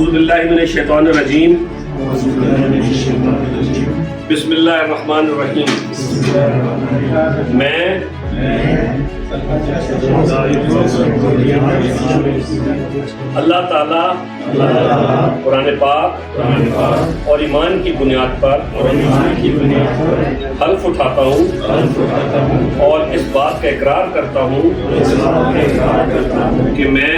اعوذ باللہ من الشیطان الرجیم بسم اللہ الرحمن الرحیم۔ میں اللہ تعالیٰ قرآن پاک اور ایمان کی بنیاد پر حلف اٹھاتا ہوں اور اس بات کا اقرار کرتا ہوں کہ میں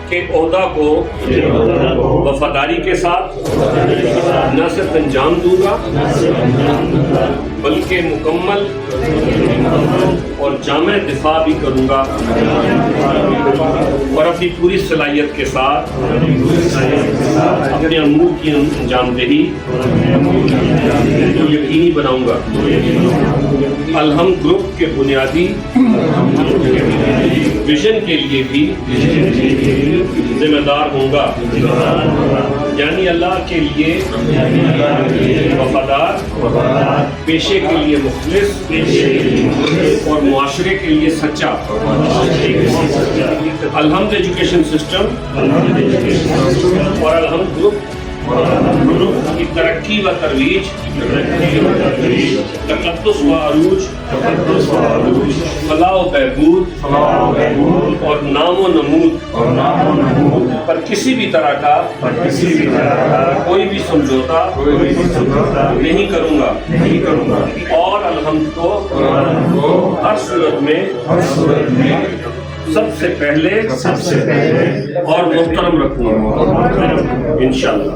کے عہدہ کو وفاداری کے ساتھ نہ صرف انجام دوں گا بلکہ مکمل اور جامع دفاع بھی کروں گا اور اپنی پوری صلاحیت کے ساتھ اپنے امور کی انجام دہی یقینی بناؤں گا۔ الحمد گروپ کے بنیادی ویژن کے لیے بھی ذمہ دار ہوں گا، یعنی اللہ کے لیے وفادار، پیشے کے لیے مخلص اور معاشرے کے لیے سچا۔ الحمد ایجوکیشن سسٹم اور الحمد گروپ کی ترقی و ترویج، تقدس و عروج، فلاح و بہبود اور نام و نمود پر کسی بھی طرح کا کوئی بھی سمجھوتا نہیں کروں گا اور الحمد کو ہر صورت میں سب سے پہلے اور محترم رکھوں گا انشاءاللہ۔